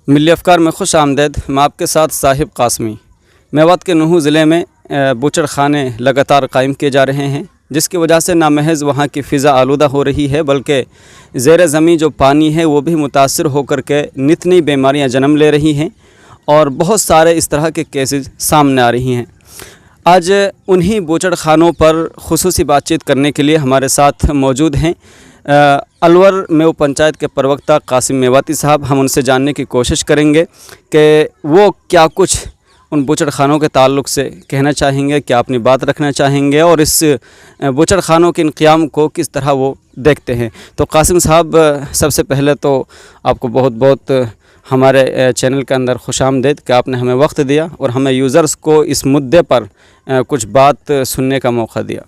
मिली अफ़कार में खुश आमदेद। मैं आपके साथ साहिब कासमी। मेवात के नूह ज़िले में बूचड़ खाने लगातार कायम किए जा रहे हैं, जिसकी वजह से ना महज़ वहाँ की फ़िज़ा आलूदा हो रही है, बल्कि ज़ेर ज़मीन जो पानी है वो भी मुतासर होकर के नित नई बीमारियाँ जन्म ले रही हैं और बहुत सारे इस तरह के केसेस सामने आ रही हैं। आज उन्हीं बूचड़ खानों पर खुसूसी बातचीत करने के लिए हमारे साथ मौजूद हैं अलवर मेव पंचायत के प्रवक्ता कासिम मेवाती साहब। हम उनसे जानने की कोशिश करेंगे कि वो क्या कुछ उन बूचड़ खानों के ताल्लुक़ से कहना चाहेंगे, क्या अपनी बात रखना चाहेंगे और इस बूचड़ खानों के इंक़ियाम को किस तरह वो देखते हैं। तो कासिम साहब, सबसे पहले तो आपको बहुत बहुत हमारे चैनल के अंदर खुशामदीद कि आपने हमें वक्त दिया और हमें यूज़र्स को इस मुद्दे पर कुछ बात सुनने का मौका दिया।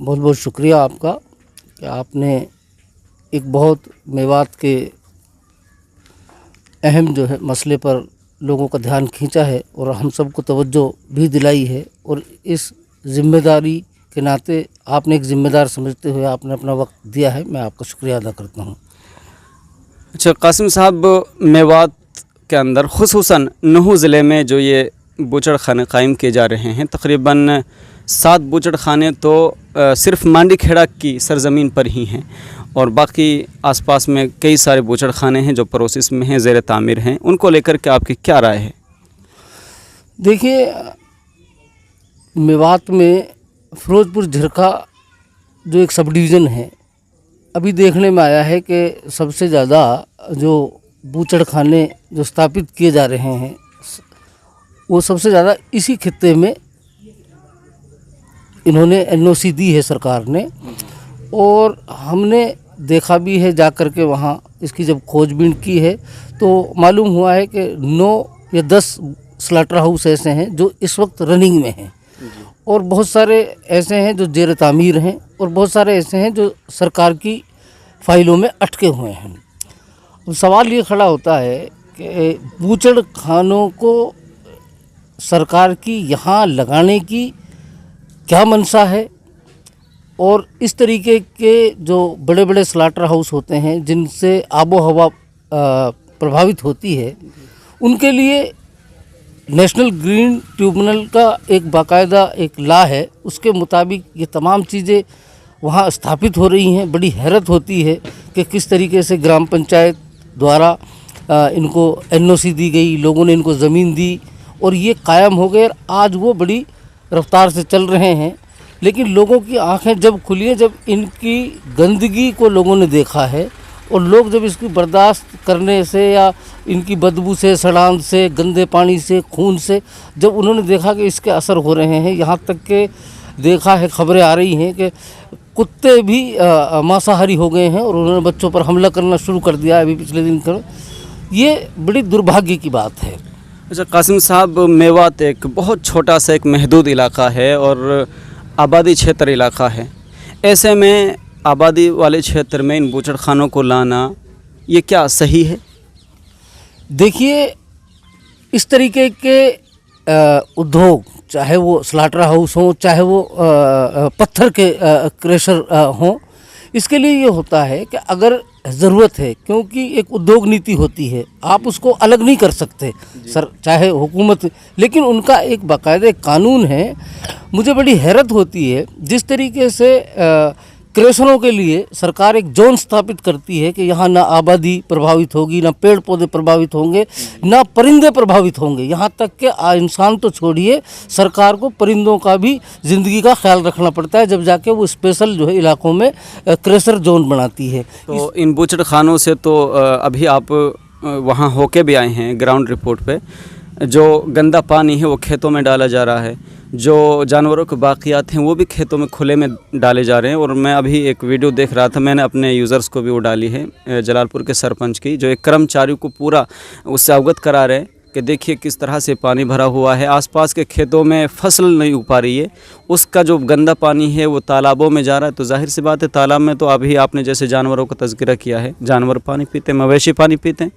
बहुत बहुत शुक्रिया आपका कि आपने एक बहुत मेवात के अहम जो है मसले पर लोगों का ध्यान खींचा है और हम सबको तवज्जो भी दिलाई है, और इस ज़िम्मेदारी के नाते आपने एक ज़िम्मेदार समझते हुए आपने अपना वक्त दिया है। मैं आपका शुक्रिया अदा करता हूँ। अच्छा कासिम साहब, मेवात के अंदर खुसूसन नूह ज़िले में जो ये बूचड़ खाने कायम किए जा रहे हैं, तकरीबन 7 बूचड़ खाने तो सिर्फ मांडी खेड़ा की सरज़मीन पर ही हैं और बाकी आसपास में कई सारे बूचड़ खाने हैं जो प्रोसेस में हैं, ज़ेर तामीर हैं। उनको लेकर के आपकी क्या राय है? देखिए, मेवात में फ़िरोज़पुर झिरका जो एक सब डिवीज़न है, अभी देखने में आया है कि सबसे ज़्यादा जो बूचड़ खाने जो स्थापित किए जा रहे हैं वो सबसे ज़्यादा इसी खित्ते में इन्होंने एनओसी दी है सरकार ने, और हमने देखा भी है जा कर के वहाँ इसकी जब खोजबीन की है तो मालूम हुआ है कि 9 या 10 स्लॉटर हाउस ऐसे हैं जो इस वक्त रनिंग में हैं, और बहुत सारे ऐसे हैं जो ज़ेर तामीर हैं, और बहुत सारे ऐसे हैं जो सरकार की फ़ाइलों में अटके हुए हैं। अब सवाल ये खड़ा होता है कि बूचड़ खानों को सरकार की यहाँ लगाने की क्या मंशा है, और इस तरीके के जो बड़े बड़े स्लॉटर हाउस होते हैं जिनसे आबो हवा प्रभावित होती है, उनके लिए नेशनल ग्रीन ट्रिब्यूनल का एक बाकायदा एक लॉ है, उसके मुताबिक ये तमाम चीज़ें वहाँ स्थापित हो रही हैं। बड़ी हैरत होती है कि किस तरीके से ग्राम पंचायत द्वारा इनको एनओसी दी गई, लोगों ने इनको ज़मीन दी और ये कायम हो गए। आज वो बड़ी रफ्तार से चल रहे हैं, लेकिन लोगों की आंखें जब खुली हैं, जब इनकी गंदगी को लोगों ने देखा है, और लोग जब इसकी बर्दाश्त करने से या इनकी बदबू से, सड़ांध से, गंदे पानी से, खून से, जब उन्होंने देखा कि इसके असर हो रहे हैं, यहाँ तक के देखा है, खबरें आ रही हैं कि कुत्ते भी मांसाहारी हो गए हैं और उन्होंने बच्चों पर हमला करना शुरू कर दिया अभी पिछले दिन कर। ये बड़ी दुर्भाग्य की बात है। अच्छा कासिम साहब, मेवात एक बहुत छोटा सा एक महदूद इलाका है और आबादी क्षेत्र इलाका है। ऐसे में आबादी वाले क्षेत्र में इन बूचड़ खानों को लाना ये क्या सही है? देखिए, इस तरीके के उद्योग, चाहे वो स्लॉटर हाउस हो, चाहे वो पत्थर के क्रेशर हों, इसके लिए ये होता है कि अगर ज़रूरत है, क्योंकि एक उद्योग नीति होती है, आप उसको अलग नहीं कर सकते सर, चाहे हुकूमत, लेकिन उनका एक बाकायदा कानून है। मुझे बड़ी हैरत होती है जिस तरीके से क्रेशरों के लिए सरकार एक जोन स्थापित करती है कि यहाँ ना आबादी प्रभावित होगी, ना पेड़ पौधे प्रभावित होंगे, ना परिंदे प्रभावित होंगे। यहाँ तक कि इंसान तो छोड़िए, सरकार को परिंदों का भी ज़िंदगी का ख्याल रखना पड़ता है, जब जाके वो स्पेशल जो है इलाकों में क्रेशर जोन बनाती है। तो इन बूचड़ खानों से तो अभी आप वहाँ होके भी आए हैं ग्राउंड रिपोर्ट पे, जो गंदा पानी है वो खेतों में डाला जा रहा है, जो जानवरों के बाक़ियात हैं वो भी खेतों में खुले में डाले जा रहे हैं। और मैं अभी एक वीडियो देख रहा था, मैंने अपने यूज़र्स को भी वो डाली है जलालपुर के सरपंच की, जो एक कर्मचारी को पूरा उससे अवगत करा रहे हैं कि देखिए किस तरह से पानी भरा हुआ है, आसपास के खेतों में फसल नहीं उग पा रही है, उसका जो गंदा पानी है वो तालाबों में जा रहा है। तो जाहिर सी बात है, तालाब में तो अभी आपने जैसे जानवरों का तज़किरा किया है, जानवर पानी पीते हैं, मवेशी पानी पीते हैं,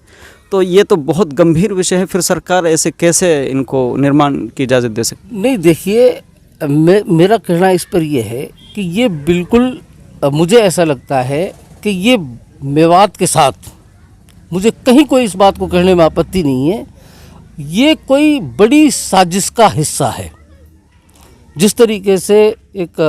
तो ये तो बहुत गंभीर विषय है। फिर सरकार ऐसे कैसे इनको निर्माण की इजाज़त दे सकती? नहीं, देखिए, मेरा कहना इस पर यह है कि ये बिल्कुल, मुझे ऐसा लगता है कि ये मेवात के साथ मुझे कहीं कोई इस बात को कहने में आपत्ति नहीं है, ये कोई बड़ी साजिश का हिस्सा है। जिस तरीके से एक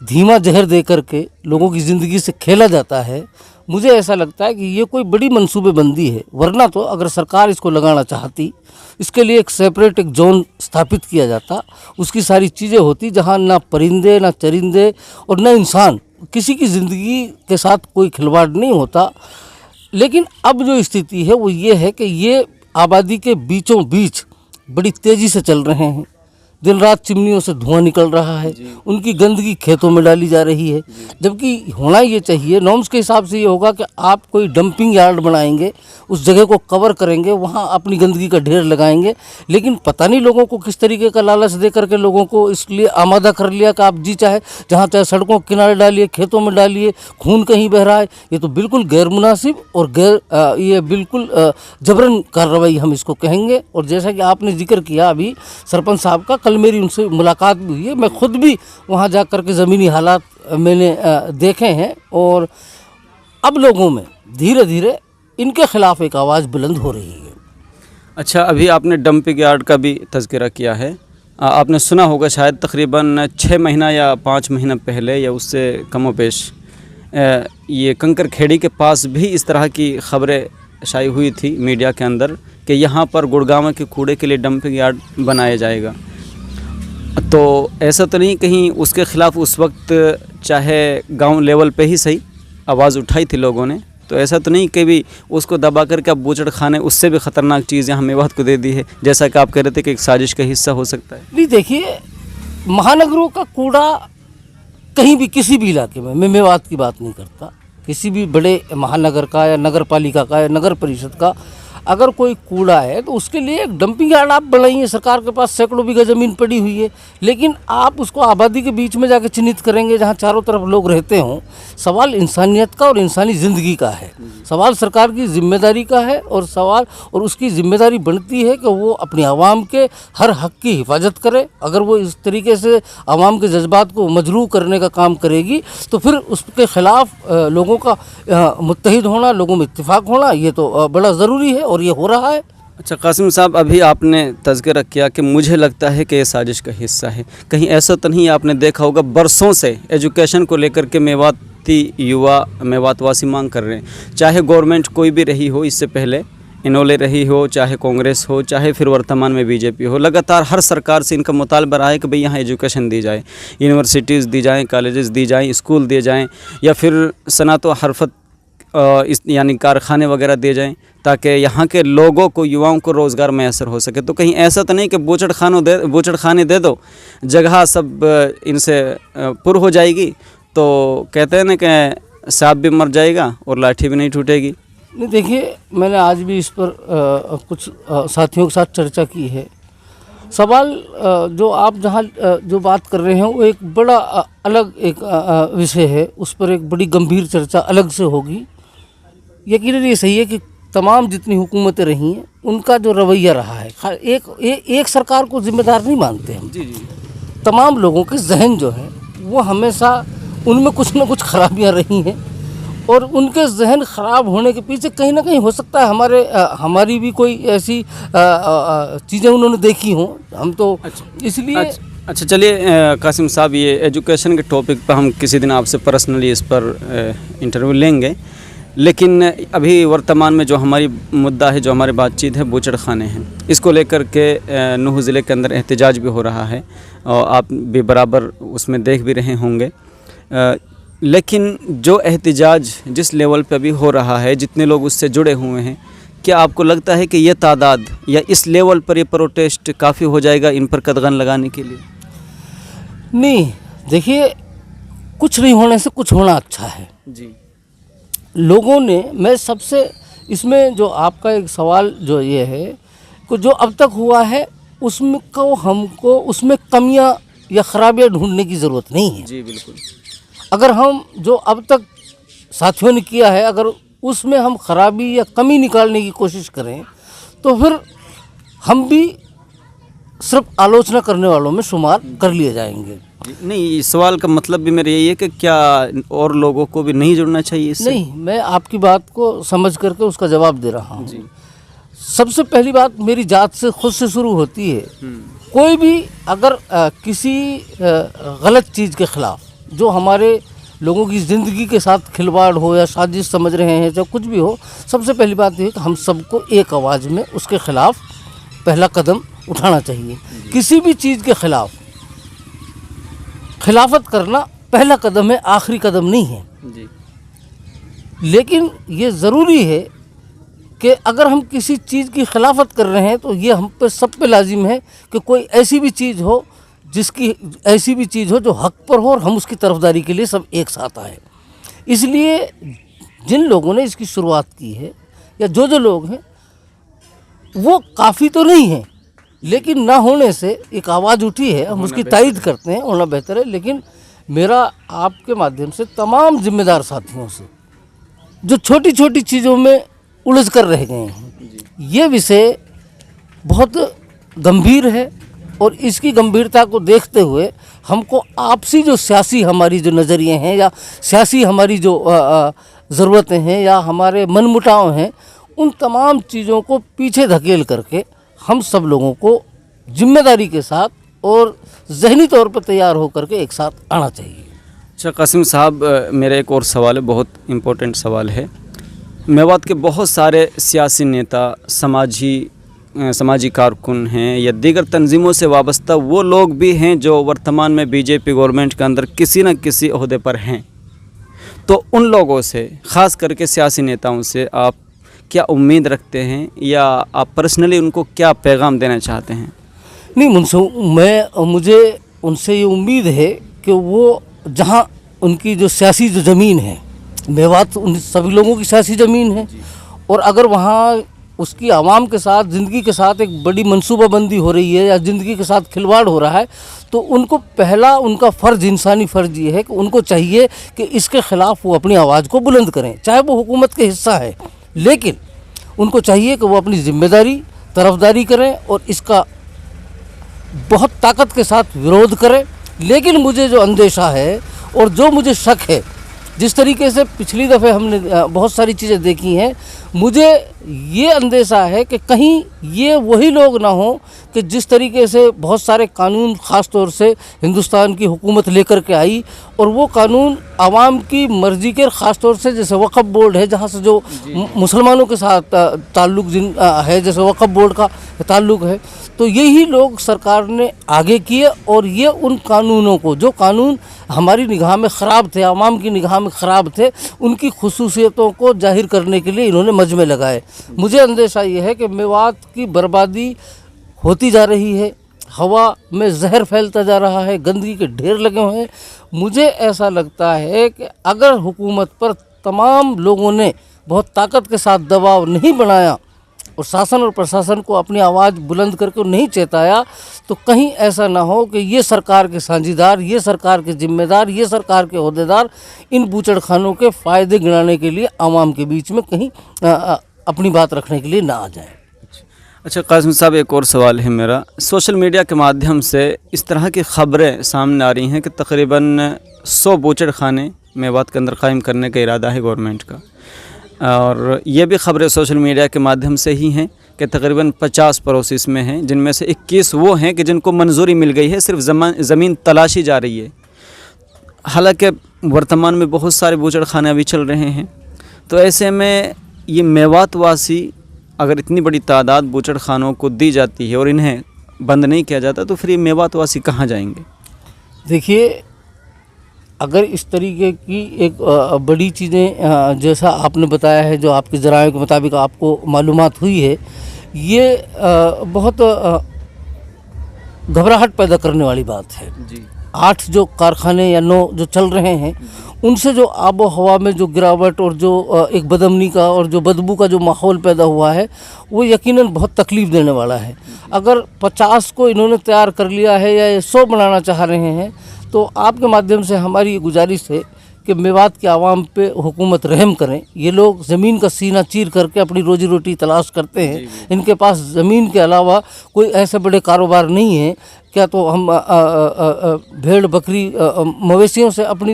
धीमा जहर दे करके लोगों की ज़िंदगी से खेला जाता है, मुझे ऐसा लगता है कि ये कोई बड़ी मंसूबेबंदी है। वरना तो अगर सरकार इसको लगाना चाहती, इसके लिए एक सेपरेट एक जोन स्थापित किया जाता, उसकी सारी चीज़ें होती जहाँ ना परिंदे ना चरिंदे और ना इंसान, किसी की ज़िंदगी के साथ कोई खिलवाड़ नहीं होता। लेकिन अब जो स्थिति है वो ये है कि ये आबादी के बीचों बीच बड़ी तेज़ी से चल रहे हैं। दिन रात चिमनियों से धुआं निकल रहा है, उनकी गंदगी खेतों में डाली जा रही है। जबकि होना ये चाहिए, नॉर्म्स के हिसाब से ये होगा कि आप कोई डंपिंग यार्ड बनाएंगे, उस जगह को कवर करेंगे, वहाँ अपनी गंदगी का ढेर लगाएंगे। लेकिन पता नहीं लोगों को किस तरीके का लालच दे करके लोगों को इसलिए आमादा कर लिया कि आप जी चाहे जहाँ चाहे सड़कों के किनारे डालिए, खेतों में डालिए, खून कहीं बह रहा है। ये तो बिल्कुल गैर मुनासिब और ये बिल्कुल जबरन कार्रवाई हम इसको कहेंगे। और जैसा कि आपने जिक्र किया अभी सरपंच साहब का, कल मेरी उनसे मुलाकात भी हुई है, मैं खुद भी वहाँ जा कर के ज़मीनी हालात मैंने देखे हैं। और अब लोगों में धीरे धीरे इनके खिलाफ एक आवाज़ बुलंद हो रही है। अच्छा, अभी आपने डंपिंग यार्ड का भी तज़किरा किया है। आपने सुना होगा शायद तकरीबन 6 महीना या 5 महीना पहले या उससे कमोपेश ये कंकर खेड़ी के पास भी इस तरह की खबरें शाये हुई थी मीडिया के अंदर कि यहाँ पर गुड़गांव के कूड़े के लिए डंपिंग यार्ड बनाया जाएगा। तो ऐसा तो नहीं कहीं उसके ख़िलाफ़ उस वक्त चाहे गांव लेवल पे ही सही आवाज़ उठाई थी लोगों ने, तो ऐसा तो नहीं कि भी उसको दबा करके अब बूचड़ खाने उससे भी ख़तरनाक चीज़ यहाँ मेवात को दे दी है, जैसा कि आप कह रहे थे कि एक साजिश का हिस्सा हो सकता है? नहीं, देखिए, महानगरों का कूड़ा कहीं भी किसी भी इलाके में, मैं मेवात की बात नहीं करता, किसी भी बड़े महानगर का या नगर पालिका का या नगर परिषद का अगर कोई कूड़ा है तो उसके लिए एक डंपिंग यार्ड आप बनाइए। सरकार के पास सैकड़ों बीघा ज़मीन पड़ी हुई है, लेकिन आप उसको आबादी के बीच में जाकर चिन्हित करेंगे जहाँ चारों तरफ लोग रहते हों। सवाल इंसानियत का और इंसानी ज़िंदगी का है, सवाल सरकार की जिम्मेदारी का है और सवाल और उसकी जिम्मेदारी बनती है कि वो अपनी आवाम के हर हक़ की हिफाजत करे। अगर वो इस तरीके से आवाम के जज्बात को मजरूह करने का काम करेगी तो फिर उसके ख़िलाफ़ लोगों का मुत्तहिद होना, लोगों में इत्तेफाक होना, ये तो बड़ा ज़रूरी है और ये हो रहा है। अच्छा कासिम साहब, अभी आपने तज़किरा किया कि मुझे लगता है कि ये साजिश का हिस्सा है, कहीं ऐसा तो नहीं आपने देखा होगा बरसों से एजुकेशन को लेकर के मेवाती युवा मेवातवासी मांग कर रहे हैं, चाहे गवर्नमेंट कोई भी रही हो, इससे पहले इनोले रही हो, चाहे कांग्रेस हो, चाहे फिर वर्तमान में बीजेपी हो, लगातार हर सरकार से इनका मुतालबा रहा है कि भाई यहाँ एजुकेशन दी जाए, यूनिवर्सिटीज़ दी जाएँ, कॉलेजेस दी जाएँ, स्कूल दिए जाएँ, या फिर सनात व हरफत यानी कारखाने वगैरह दिए जाएँ ताकि यहाँ के लोगों को, युवाओं को रोज़गार मैसर हो सके। तो कहीं ऐसा तो नहीं कि बूचड़ खाने दे दो, जगह सब इनसे पुर हो जाएगी, तो कहते हैं ना कि सांप भी मर जाएगा और लाठी भी नहीं टूटेगी। नहीं, देखिए, मैंने आज भी इस पर कुछ साथियों के साथ चर्चा की है। सवाल जो आप जहाँ जो बात कर रहे हैं वो एक बड़ा अलग एक विषय है, उस पर एक बड़ी गंभीर चर्चा अलग से होगी। यकीनन ये सही है कि तमाम जितनी हुकूमतें रही हैं उनका जो रवैया रहा है, एक सरकार को जिम्मेदार नहीं मानते हम। जी। तमाम लोगों के जहन जो है वो हमेशा उनमें कुछ ना कुछ खराबियाँ रही हैं और उनके जहन ख़राब होने के पीछे कहीं ना कहीं हो सकता है हमारी भी कोई ऐसी चीज़ें उन्होंने देखी हों, हम तो इसलिए। अच्छा चलिए कासिम साहब, ये एजुकेशन के टॉपिक पर हम किसी दिन आपसे पर्सनली इस पर इंटरव्यू लेंगे, लेकिन अभी वर्तमान में जो हमारी मुद्दा है, जो हमारी बातचीत है, बूचड़ खाने हैं, इसको लेकर के नूह ज़िले के अंदर एहतजाज भी हो रहा है और आप भी बराबर उसमें देख भी रहे होंगे। लेकिन जो एहतजाज जिस लेवल पे अभी हो रहा है, जितने लोग उससे जुड़े हुए हैं, क्या आपको लगता है कि ये तादाद या इस लेवल पर ये प्रोटेस्ट काफ़ी हो जाएगा इन पर कदगन लगाने के लिए? नहीं, देखिए, कुछ नहीं होने से कुछ होना अच्छा है जी। लोगों ने, मैं सबसे इसमें जो आपका एक सवाल जो ये है कि जो अब तक हुआ है उसमें को हमको उसमें कमियां या ख़राबियां ढूंढने की ज़रूरत नहीं है। जी बिल्कुल। अगर हम जो अब तक साथियों ने किया है, अगर उसमें हम खराबी या कमी निकालने की कोशिश करें तो फिर हम भी सिर्फ आलोचना करने वालों में शुमार कर लिए जाएंगे। नहीं, इस सवाल का मतलब भी मेरा यही है कि क्या और लोगों को भी नहीं जुड़ना चाहिए इससे? नहीं, मैं आपकी बात को समझ करके उसका जवाब दे रहा हूँ। जी। सबसे पहली बात मेरी जात से खुद से शुरू होती है। कोई भी अगर किसी गलत चीज़ के ख़िलाफ़, जो हमारे लोगों की ज़िंदगी के साथ खिलवाड़ हो या साजिश समझ रहे हैं, चाहे कुछ भी हो, सबसे पहली बात यह है कि हम सबको एक आवाज़ में उसके ख़िलाफ़ पहला कदम उठाना चाहिए। किसी भी चीज़ के ख़िलाफ़ खिलाफत करना पहला कदम है, आखिरी कदम नहीं है। जी। लेकिन ये ज़रूरी है कि अगर हम किसी चीज़ की खिलाफत कर रहे हैं तो ये हम पे सब पे लाजिम है कि कोई ऐसी भी चीज़ हो जो हक पर हो और हम उसकी तरफदारी के लिए सब एक साथ आए। इसलिए जिन लोगों ने इसकी शुरुआत की है या जो लोग हैं वो काफ़ी तो नहीं है, लेकिन ना होने से एक आवाज़ उठी है, हम उसकी तायद करते हैं, होना बेहतर है। लेकिन मेरा आपके माध्यम से तमाम जिम्मेदार साथियों से जो छोटी छोटी चीज़ों में उलझ कर रह गए हैं, ये विषय बहुत गंभीर है और इसकी गंभीरता को देखते हुए हमको आपसी जो सियासी हमारी जो नज़रिए हैं या सियासी हमारी जो ज़रूरतें हैं या हमारे मनमुटाव हैं, उन तमाम चीज़ों को पीछे धकेल करके हम सब लोगों को जिम्मेदारी के साथ और ज़हनी तौर पर तैयार होकर के एक साथ आना चाहिए। अच्छा कासिम साहब, मेरा एक और सवाल है, बहुत इम्पोर्टेंट सवाल है। मेवात के बहुत सारे सियासी नेता, समाजी कारकुन हैं या दीगर तंजीमों से वाबस्ता वो लोग भी हैं जो वर्तमान में बीजेपी गवर्नमेंट के अंदर किसी न किसी ओहदे पर हैं। तो उन लोगों से, ख़ास करके सियासी नेताओं से आप क्या उम्मीद रखते हैं या आप पर्सनली उनको क्या पैगाम देना चाहते हैं? नहीं, मुझे उनसे ये उम्मीद है कि वो जहाँ उनकी जो सियासी जो ज़मीन है, मेवात उन सभी लोगों की सियासी ज़मीन है, और अगर वहाँ उसकी आवाम के साथ, ज़िंदगी के साथ एक बड़ी मनसूबाबंदी हो रही है या ज़िंदगी के साथ खिलवाड़ हो रहा है, तो उनको पहला उनका फ़र्ज़, इंसानी फ़र्ज़ ये है कि उनको चाहिए कि इसके ख़िलाफ़ वो अपनी आवाज़ को बुलंद करें, चाहे वो हुकूमत के हिस्सा है। लेकिन उनको चाहिए कि वो अपनी ज़िम्मेदारी, तरफदारी करें और इसका बहुत ताकत के साथ विरोध करें। लेकिन मुझे जो अंदेशा है और जो मुझे शक है, जिस तरीके से पिछली दफ़े हमने बहुत सारी चीज़ें देखी हैं, मुझे ये अंदेशा है कि कहीं ये वही लोग ना हों कि जिस तरीके से बहुत सारे कानून ख़ास तौर से हिंदुस्तान की हुकूमत लेकर के आई और वो कानून आवाम की मर्ज़ी के, ख़ास तौर से जैसे वक़्फ़ बोर्ड है, जहाँ से जो मुसलमानों के साथ ताल्लुक़ है, जैसे वक़्फ़ बोर्ड का ताल्लुक़ है, तो यही लोग सरकार ने आगे किए और ये उन कानूनों को, जो कानून हमारी निगाह में ख़राब थे, आवाम की निगाह में ख़राब थे, उनकी खुसूसियतों को जाहिर करने के लिए इन्होंने मजमे लगाए। मुझे अंदेशा ये है कि मेवात की बर्बादी होती जा रही है, हवा में जहर फैलता जा रहा है, गंदगी के ढेर लगे हुए हैं। मुझे ऐसा लगता है कि अगर हुकूमत पर तमाम लोगों ने बहुत ताकत के साथ दबाव नहीं बनाया और शासन और प्रशासन को अपनी आवाज़ बुलंद करके नहीं चेताया, तो कहीं ऐसा ना हो कि ये सरकार के साझीदार, ये सरकार के जिम्मेदार, ये सरकार के ओहदेदार इन बूचड़खानों के फ़ायदे गिनाने के लिए आवाम के बीच में कहीं अपनी बात रखने के लिए ना आ जाए। अच्छा कासिम साहब, एक और सवाल है मेरा। सोशल मीडिया के माध्यम से इस तरह की ख़बरें सामने आ रही हैं कि तकरीबन 100 बूचड़खाने मेवात के अंदर क़ायम करने का इरादा है गवर्नमेंट का, और ये भी ख़बरें सोशल मीडिया के माध्यम से ही हैं कि तकरीबन 50 प्रोसेस में हैं, जिनमें से 21 वो हैं कि जिनको मंजूरी मिल गई है, सिर्फ ज़मीन तलाशी जा रही है। हालांकि वर्तमान में बहुत सारे बूचड़खाने अभी चल रहे हैं, तो ऐसे में ये मेवात वासी, अगर इतनी बड़ी तादाद बूचड़खानों को दी जाती है और इन्हें बंद नहीं किया जाता, तो फिर ये मेवात वासी कहाँ जाएंगे? देखिए, अगर इस तरीके की एक बड़ी चीज़ें जैसा आपने बताया है, जो आपके ज़राए के मुताबिक आपको मालूमात हुई है, ये बहुत घबराहट पैदा करने वाली बात है जी। 8 जो कारखाने या 9 जो चल रहे हैं, उनसे जो आबो हवा में जो गिरावट और जो एक बदअमनी का और जो बदबू का जो माहौल पैदा हुआ है, वो यकीनन बहुत तकलीफ़ देने वाला है। अगर 50 को इन्होंने तैयार कर लिया है या 100 बनाना चाह रहे हैं, तो आपके माध्यम से हमारी ये गुजारिश है कि मेवात के आवाम पे हुकूमत रहम करें। ये लोग ज़मीन का सीना चीर करके अपनी रोजी रोटी तलाश करते हैं। इनके पास ज़मीन के अलावा कोई ऐसे बड़े कारोबार नहीं है। क्या तो हम भेड़ बकरी मवेशियों से अपनी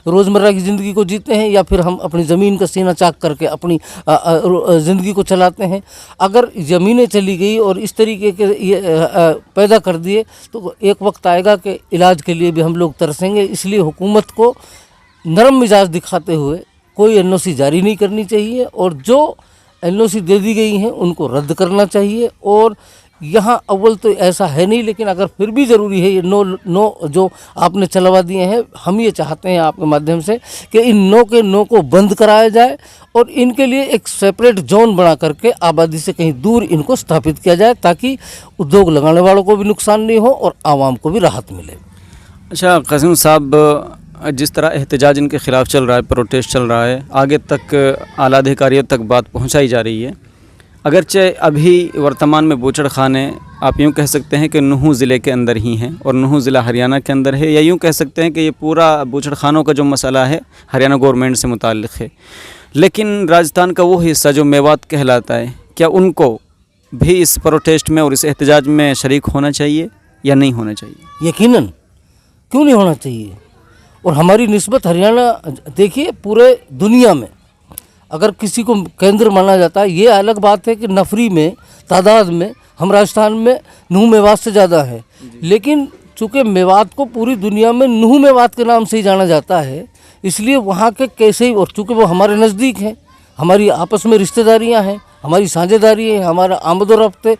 रोज़मर्रा की ज़िंदगी को जीते हैं, या फिर हम अपनी ज़मीन का सीना चाक करके अपनी ज़िंदगी को चलाते हैं। अगर ज़मीनें चली गई और इस तरीके के ये पैदा कर दिए तो एक वक्त आएगा कि इलाज के लिए भी हम लोग तरसेंगे। इसलिए हुकूमत को नरम मिजाज दिखाते हुए कोई एनओसी जारी नहीं करनी चाहिए, और जो एनओसी दे दी गई हैं उनको रद्द करना चाहिए। और यहाँ अव्वल तो ऐसा है नहीं, लेकिन अगर फिर भी ज़रूरी है ये नो जो आपने चलवा दिए हैं, हम ये चाहते हैं आपके माध्यम से कि इन नो को बंद कराया जाए और इनके लिए एक सेपरेट जोन बना करके आबादी से कहीं दूर इनको स्थापित किया जाए, ताकि उद्योग लगाने वालों को भी नुकसान नहीं हो और आवाम को भी राहत मिले। अच्छा कासिम साहब, जिस तरह एहतजाज इनके ख़िलाफ़ चल रहा है, प्रोटेस्ट चल रहा है, आगे तक आला अधिकारियों तक बात पहुंचाई जा रही है। अगरचे अभी वर्तमान में बूचड़ खाने आप यूँ कह सकते हैं कि नूह ज़िले के अंदर ही हैं और नूह ज़िला हरियाणा के अंदर है, या यूँ कह सकते हैं कि ये पूरा बूचड़ खानों का जो मसला है हरियाणा गवर्नमेंट से मुताल्लिक़ है। लेकिन राजस्थान का वो हिस्सा जो मेवात कहलाता है, क्या उनको भी इस प्रोटेस्ट में और इस एहतजाज में शरीक होना चाहिए या नहीं होना चाहिए? यकीनन, क्यों नहीं होना चाहिए। और हमारी निस्बत हरियाणा, देखिए पूरे दुनिया में अगर किसी को केंद्र माना जाता है, ये अलग बात है कि नफरी में तादाद में हम राजस्थान में नूह मेवात से ज़्यादा है, लेकिन चूँकि मेवात को पूरी दुनिया में नूह मेवात के नाम से ही जाना जाता है, इसलिए वहाँ के कैसे ही, और चूँकि वो हमारे नज़दीक हैं, हमारी आपस में रिश्तेदारियाँ हैं, हमारी साझेदारी है, हमारा आमद और रफ्त है,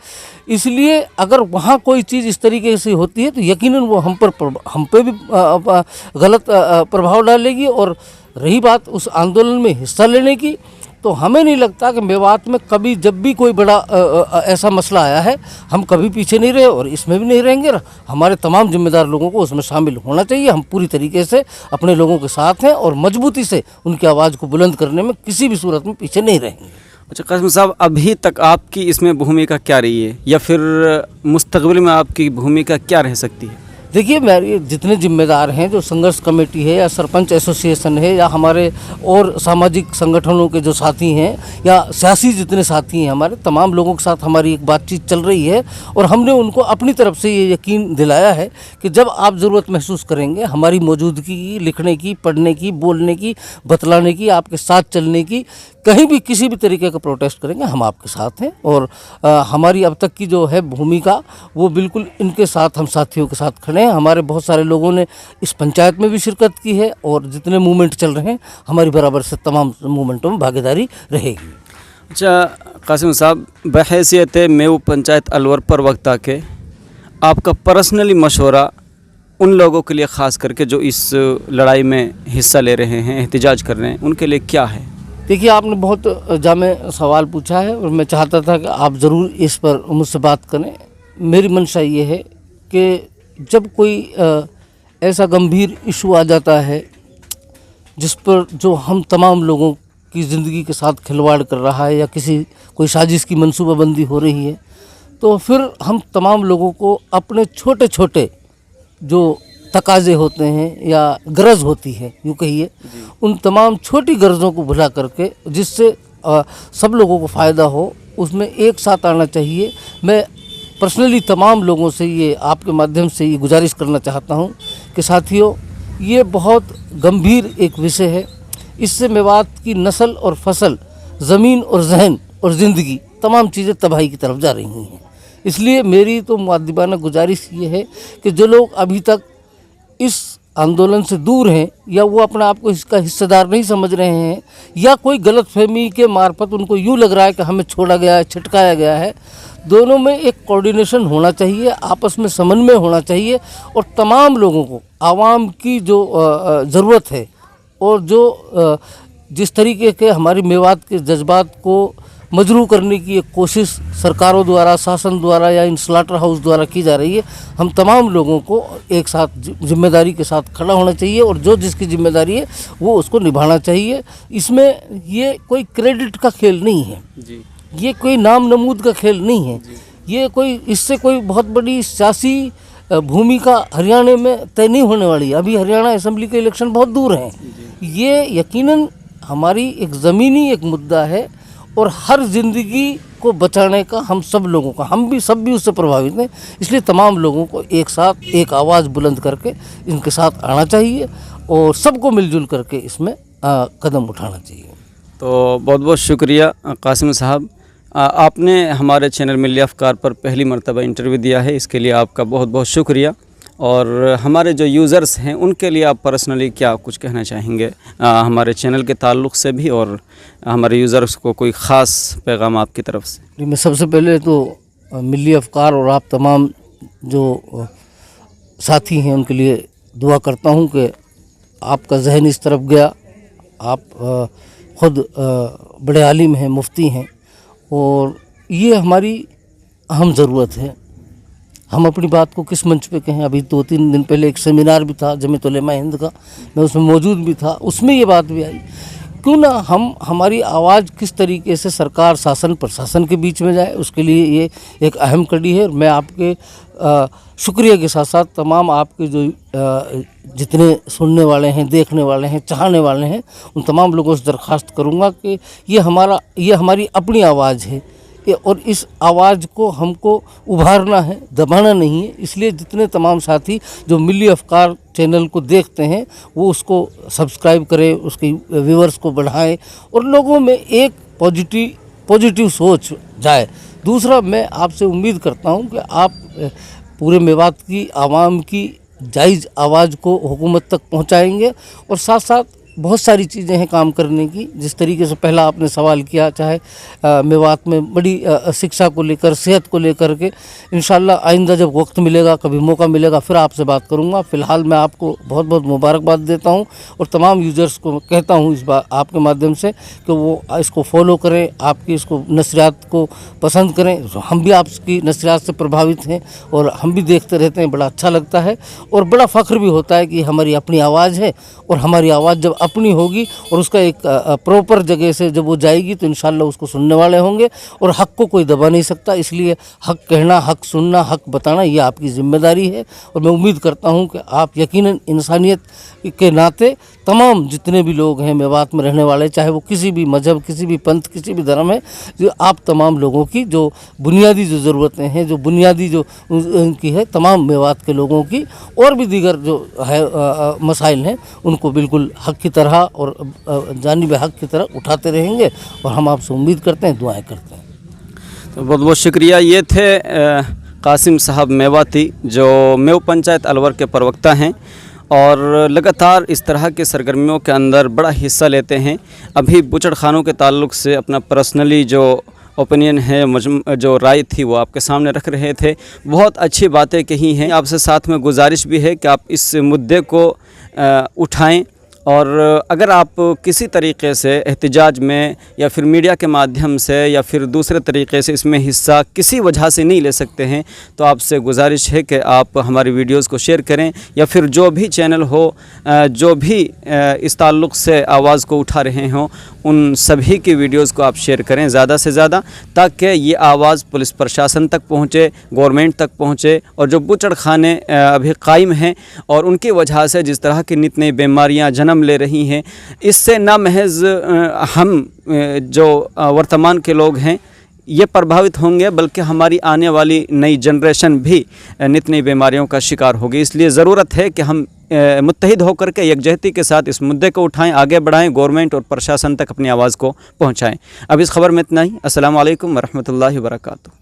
इसलिए अगर वहाँ कोई चीज़ इस तरीके से होती है तो यकीनन वो हम पे भी गलत प्रभाव डालेगी। और रही बात उस आंदोलन में हिस्सा लेने की, तो हमें नहीं लगता कि मेवात में कभी जब भी कोई बड़ा ऐसा मसला आया है, हम कभी पीछे नहीं रहे और इसमें भी नहीं रहेंगे। हमारे तमाम जिम्मेदार लोगों को उसमें शामिल होना चाहिए। हम पूरी तरीके से अपने लोगों के साथ हैं और मजबूती से उनकी आवाज़ को बुलंद करने में किसी भी सूरत में पीछे नहीं रहेंगे। अच्छा कासिम साहब, अभी तक आपकी इसमें भूमिका क्या रही है, या फिर मुस्तकबिल में आपकी भूमिका क्या रह सकती है? देखिए, मेरे जितने जिम्मेदार हैं, जो संघर्ष कमेटी है या सरपंच एसोसिएशन है या हमारे और सामाजिक संगठनों के जो साथी हैं या सियासी जितने साथी हैं, हमारे तमाम लोगों के साथ हमारी एक बातचीत चल रही है और हमने उनको अपनी तरफ से ये यकीन दिलाया है कि जब आप ज़रूरत महसूस करेंगे हमारी मौजूदगी की, लिखने की, पढ़ने की, बोलने की, बतलाने की, आपके साथ चलने की, कहीं भी किसी भी तरीके का प्रोटेस्ट करेंगे, हम आपके साथ हैं। और हमारी अब तक की जो है भूमिका वो बिल्कुल इनके साथ, हम साथियों के साथ खड़े हैं। हमारे बहुत सारे लोगों ने इस पंचायत में भी शिरकत की है और जितने मूवमेंट चल रहे हैं हमारी बराबर से तमाम मूवमेंटों में भागीदारी रहेगी। अच्छा कासिम साहब, बहैसियत मेऊ पंचायत अलवर पर वक्त आके आपका पर्सनली मशवरा उन लोगों के लिए ख़ास करके जो इस लड़ाई में हिस्सा ले रहे हैं, एहतजाज कर रहे हैं, उनके लिए क्या है? देखिए, आपने बहुत जामे सवाल पूछा है और मैं चाहता था कि आप ज़रूर इस पर मुझसे बात करें। मेरी मंशा ये है कि जब कोई ऐसा गंभीर इशू आ जाता है जिस पर जो हम तमाम लोगों की ज़िंदगी के साथ खिलवाड़ कर रहा है या कोई साजिश की मंसूबाबंदी हो रही है, तो फिर हम तमाम लोगों को अपने छोटे छोटे जो तकाजे होते हैं या गरज होती है, यूँ कहिए, उन तमाम छोटी गरजों को भुला करके जिससे सब लोगों को फ़ायदा हो, उसमें एक साथ आना चाहिए। मैं पर्सनली तमाम लोगों से ये आपके माध्यम से ये गुजारिश करना चाहता हूँ कि साथियों, ये बहुत गंभीर एक विषय है। इससे मेवात की नस्ल और फसल, ज़मीन और जहन और ज़िंदगी, तमाम चीज़ें तबाही की तरफ जा रही हैं। इसलिए मेरी तो मुअद्दिबाना गुजारिश ये है कि जो लोग अभी तक इस आंदोलन से दूर हैं या वो अपने आप को इसका हिस्सेदार नहीं समझ रहे हैं या कोई गलतफहमी के मार्फत उनको यूँ लग रहा है कि हमें छोड़ा गया है, छिटकाया गया है, दोनों में एक कोऑर्डिनेशन होना चाहिए, आपस में समन्वय होना चाहिए और तमाम लोगों को आवाम की जो ज़रूरत है और जो जिस तरीके के हमारी मेवात के जज्बात को मजरू करने की एक कोशिश सरकारों द्वारा, शासन द्वारा या इन स्लाटर हाउस द्वारा की जा रही है, हम तमाम लोगों को एक साथ जिम्मेदारी के साथ खड़ा होना चाहिए और जो जिसकी जिम्मेदारी है वो उसको निभाना चाहिए। इसमें ये कोई क्रेडिट का खेल नहीं है जी, ये कोई नाम नमूद का खेल नहीं है, ये कोई इससे कोई बहुत बड़ी सियासी भूमिका हरियाणा में तय नहीं होने वाली है। अभी हरियाणा असेंबली के इलेक्शन बहुत दूर हैं। ये यकीनन हमारी एक ज़मीनी एक मुद्दा है और हर ज़िंदगी को बचाने का हम सब लोगों का, हम भी सब भी उससे प्रभावित हैं। इसलिए तमाम लोगों को एक साथ एक आवाज़ बुलंद करके इनके साथ आना चाहिए और सबको मिलजुल करके इसमें कदम उठाना चाहिए। तो बहुत बहुत शुक्रिया कासिम साहब, आपने हमारे चैनल मिल्ली अफ़कार पर पहली मरतबा इंटरव्यू दिया है, इसके लिए आपका बहुत बहुत शुक्रिया। और हमारे जो यूज़र्स हैं उनके लिए आप पर्सनली क्या कुछ कहना चाहेंगे हमारे चैनल के ताल्लुक़ से भी, और हमारे यूज़र्स को कोई ख़ास पैगाम आपकी तरफ से? मैं सबसे पहले तो मिल्ली अफ़कार और आप तमाम जो साथी हैं उनके लिए दुआ करता हूं कि आपका जहन इस तरफ गया। आप ख़ुद बड़े आलिम हैं, मुफ्ती हैं और ये हमारी अहम ज़रूरत है। हम अपनी बात को किस मंच पे कहें? अभी 2-3 दिन पहले एक सेमिनार भी था जमीयत उलमा हिंद का, मैं उसमें मौजूद भी था, उसमें ये बात भी आई क्यों ना हम हमारी आवाज़ किस तरीके से सरकार शासन प्रशासन के बीच में जाए, उसके लिए ये एक अहम कड़ी है। और मैं आपके शुक्रिया के साथ साथ तमाम आपके जो जितने सुनने वाले हैं, देखने वाले हैं, चाहने वाले हैं, उन तमाम लोगों से दरख्वास्त करूँगा कि ये हमारी अपनी आवाज़ है और इस आवाज़ को हमको उभारना है, दबाना नहीं है। इसलिए जितने तमाम साथी जो मिल्ली अफ़कार चैनल को देखते हैं वो उसको सब्सक्राइब करें, उसके व्यूअर्स को बढ़ाएं और लोगों में एक पॉजिटिव सोच जाए। दूसरा, मैं आपसे उम्मीद करता हूं कि आप पूरे मेवात की आवाम की जायज़ आवाज़ को हुकूमत तक पहुंचाएंगे और साथ साथ बहुत सारी चीज़ें हैं काम करने की। जिस तरीके से पहला आपने सवाल किया, चाहे मेवात में बड़ी शिक्षा को लेकर, सेहत को लेकर के, इंशाल्लाह आइंदा जब वक्त मिलेगा, कभी मौका मिलेगा, फिर आपसे बात करूंगा। फ़िलहाल मैं आपको बहुत बहुत मुबारकबाद देता हूं और तमाम यूज़र्स को कहता हूं इस बार आपके माध्यम से कि वो इसको फॉलो करें, आपकी इसको नशरियात को पसंद करें। हम भी आपकी नशरियात से प्रभावित हैं और हम भी देखते रहते हैं, बड़ा अच्छा लगता है और बड़ा फ़ख्र भी होता है कि हमारी अपनी आवाज़ है और हमारी आवाज़ जब अपनी होगी और उसका एक प्रॉपर जगह से जब वो जाएगी तो इंशाल्लाह उसको सुनने वाले होंगे और हक़ को कोई दबा नहीं सकता। इसलिए हक़ कहना, हक़ सुनना, हक़ बताना ये आपकी ज़िम्मेदारी है और मैं उम्मीद करता हूँ कि आप यकीनन इंसानियत के नाते तमाम जितने भी लोग हैं मेवात में रहने वाले, चाहे वो किसी भी मज़हब, किसी भी पंथ, किसी भी धर्म है, जो आप तमाम लोगों की जो बुनियादी जो ज़रूरतें हैं, जो बुनियादी जो उनकी है, तमाम मेवात के लोगों की और भी दीगर जो है मसाइल हैं, उनको बिल्कुल हक़ की तरह और जानिब हक़ की तरह उठाते रहेंगे और हम आपसे उम्मीद करते हैं, दुआएं करते हैं। तो बहुत बहुत शुक्रिया। ये थे कासिम साहब मेवाती, जो मेव पंचायत अलवर के प्रवक्ता हैं और लगातार इस तरह के सरगर्मियों के अंदर बड़ा हिस्सा लेते हैं। अभी बुचड़ खानों के ताल्लुक़ से अपना पर्सनली जो ओपिनियन है, जो राय थी, वो आपके सामने रख रहे थे। बहुत अच्छी बातें कही हैं। आपसे साथ में गुजारिश भी है कि आप इस मुद्दे को उठाएं और अगर आप किसी तरीके से एहतजाज में या फिर मीडिया के माध्यम से या फिर दूसरे तरीके से इसमें हिस्सा किसी वजह से नहीं ले सकते हैं, तो आपसे गुजारिश है कि आप हमारी वीडियोस को शेयर करें या फिर जो भी चैनल हो, जो भी इस ताल्लुक़ से आवाज़ को उठा रहे हों, उन सभी की वीडियोस को आप शेयर करें ज़्यादा से ज़्यादा, ताकि ये आवाज़ पुलिस प्रशासन तक पहुँचे, गवर्नमेंट तक पहुँचे और जो बुचड़ खाने अभी कायम हैं और उनकी वजह से जिस तरह की नित नई बीमारियाँ जन्म ले रही हैं, इससे ना महज हम जो वर्तमान के लोग हैं ये प्रभावित होंगे, बल्कि हमारी आने वाली नई जनरेशन भी नित नई बीमारियों का शिकार होगी। इसलिए ज़रूरत है कि हम मुत्तहिद होकर के यकजहती के साथ इस मुद्दे को उठाएं, आगे बढ़ाएं, गवर्नमेंट और प्रशासन तक अपनी आवाज़ को पहुंचाएं। अब इस खबर में इतना ही। अस्सलाम वालेकुम वरहमतुल्लाहि वबरकातुहू।